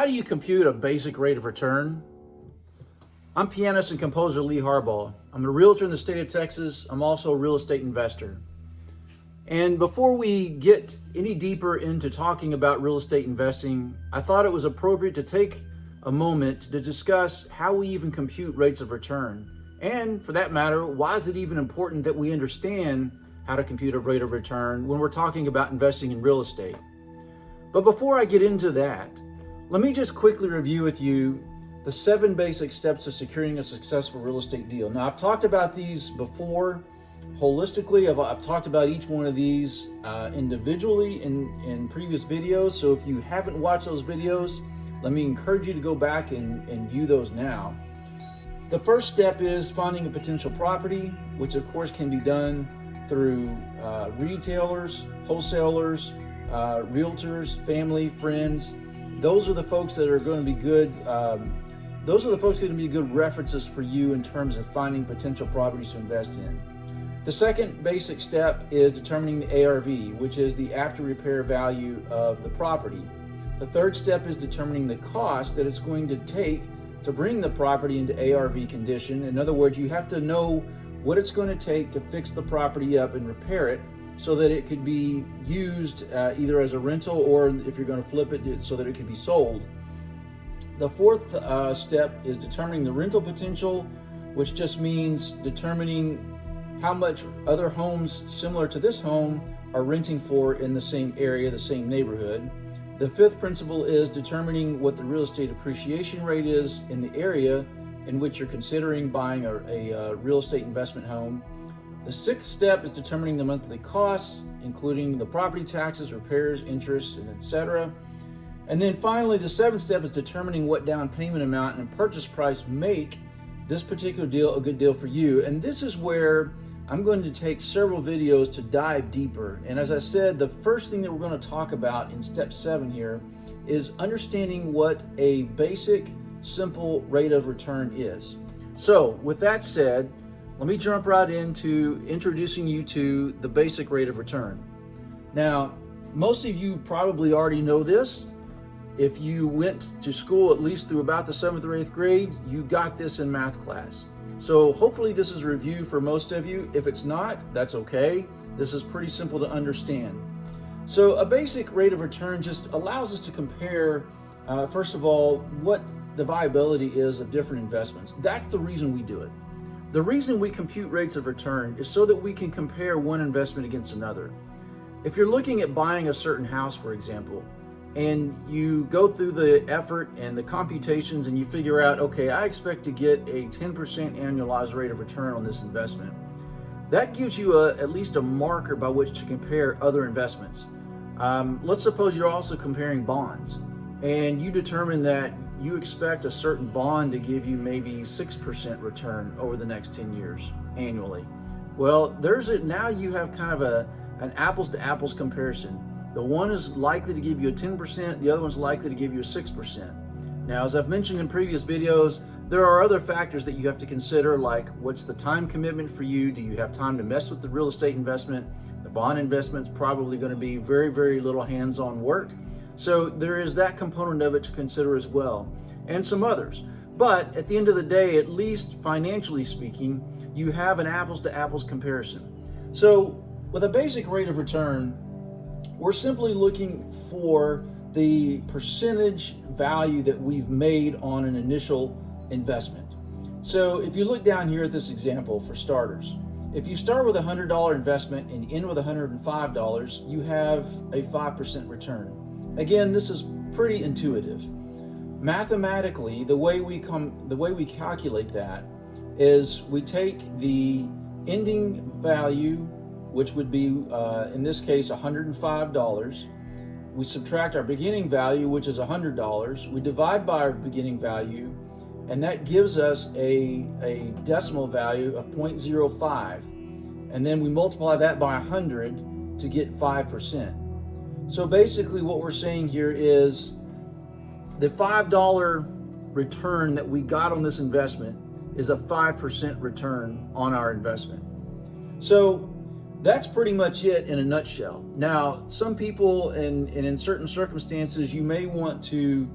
How do you compute a basic rate of return? I'm pianist and composer Lee Harbaugh. I'm a realtor in the state of Texas. I'm also a real estate investor. And before we get any deeper into talking about real estate investing, I thought it was appropriate to take a moment to discuss how we even compute rates of return. And for that matter, why is it even important that we understand how to compute a rate of return when we're talking about investing in real estate? But before I get into that, let me just quickly review with you the 7 basic steps to securing a successful real estate deal. Now, I've talked about these before holistically. I've talked about each one of these individually in previous videos. So if you haven't watched those videos, let me encourage you to go back and view those now. The first step is finding a potential property, which of course can be done through retailers, wholesalers, realtors, family, friends. Those are the folks that are going to be good. Those are the folks that are going to be good references for you in terms of finding potential properties to invest in. The second basic step is determining the ARV, which is the after repair value of the property. The third step is determining the cost that it's going to take to bring the property into ARV condition. In other words, you have to know what it's going to take to fix the property up and repair it so that it could be used either as a rental or if you're going to flip it so that it could be sold. The fourth step is determining the rental potential, which just means determining how much other homes similar to this home are renting for in the same area, the same neighborhood. The fifth principle is determining what the real estate appreciation rate is in the area in which you're considering buying a real estate investment home. The sixth step is determining the monthly costs, including the property taxes, repairs, interest, and etc. And then finally, the seventh step is determining what down payment amount and purchase price make this particular deal a good deal for you. And this is where I'm going to take several videos to dive deeper. And as I said, the first thing that we're going to talk about in step 7 here is understanding what a basic, simple rate of return is. So with that said, let me jump right into introducing you to the basic rate of return. Now, most of you probably already know this. If you went to school at least through about the 7th or 8th grade, you got this in math class. So hopefully this is a review for most of you. If it's not, that's okay. This is pretty simple to understand. So a basic rate of return just allows us to compare, first of all, what the viability is of different investments. That's the reason we do it. The reason we compute rates of return is so that we can compare one investment against another. If you're looking at buying a certain house, for example, and you go through the effort and the computations and you figure out, okay, I expect to get a 10% annualized rate of return on this investment. That gives you at least a marker by which to compare other investments. Let's suppose you're also comparing bonds and you determine that you expect a certain bond to give you maybe 6% return over the next 10 years annually. Well, now you have kind of an apples to apples comparison. The one is likely to give you a 10%, the other one's likely to give you a 6%. Now, as I've mentioned in previous videos, there are other factors that you have to consider, like what's the time commitment for you? Do you have time to mess with the real estate investment? The bond investment's probably going to be very, very little hands-on work. So there is that component of it to consider as well, and some others. But at the end of the day, at least financially speaking, you have an apples to apples comparison. So with a basic rate of return, we're simply looking for the percentage value that we've made on an initial investment. So if you look down here at this example for starters, if you start with a $100 investment and end with $105, you have a 5% return. Again, this is pretty intuitive. Mathematically, the way we calculate that is we take the ending value, which would be in this case $105. We subtract our beginning value, which is $100. We divide by our beginning value, and that gives us a decimal value of 0.05. And then we multiply that by 100 to get 5%. So basically what we're saying here is the $5 return that we got on this investment is a 5% return on our investment. So that's pretty much it in a nutshell. Now, some people, and in certain circumstances, you may want to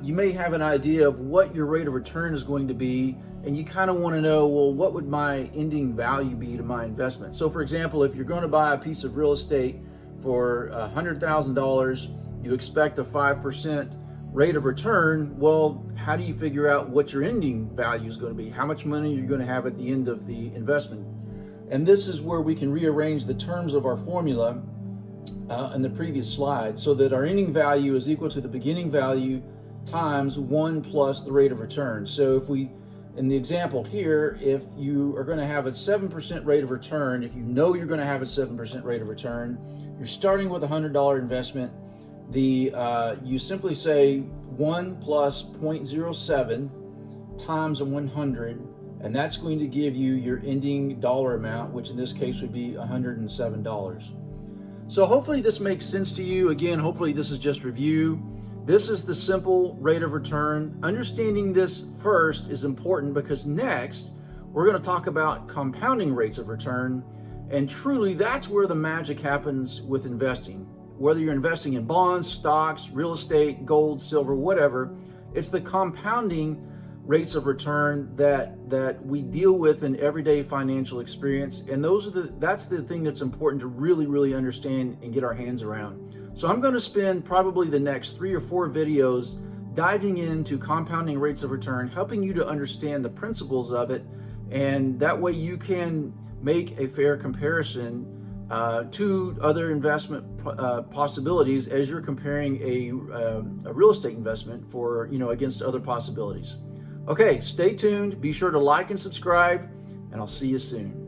you may have an idea of what your rate of return is going to be, and you kind of want to know, well, what would my ending value be to my investment? So for example, if you're going to buy a piece of real estate for $100,000, you expect a 5% rate of return. Well, how do you figure out what your ending value is going to be? How much money you're going to have at the end of the investment? And this is where we can rearrange the terms of our formula in the previous slide, so that our ending value is equal to the beginning value times 1 plus the rate of return. So if we, in the example here, if you are going to have a 7% rate of return, if you know you're going to have a 7% rate of return, you're starting with a $100 investment. You simply say 1 plus 0.07 times 100, and that's going to give you your ending dollar amount, which in this case would be $107. So hopefully this makes sense to you. Again, hopefully this is just review. This is the simple rate of return. Understanding this first is important, because next we're going to talk about compounding rates of return. And truly, that's where the magic happens with investing. Whether you're investing in bonds, stocks, real estate, gold, silver, whatever, it's the compounding rates of return that we deal with in everyday financial experience. And that's the thing that's important to really understand and get our hands around. So I'm going to spend probably the next 3 or 4 videos diving into compounding rates of return, helping you to understand the principles of it, and that way you can make a fair comparison to other investment possibilities as you're comparing a real estate investment for, against other possibilities. Okay, stay tuned. Be sure to like and subscribe, and I'll see you soon.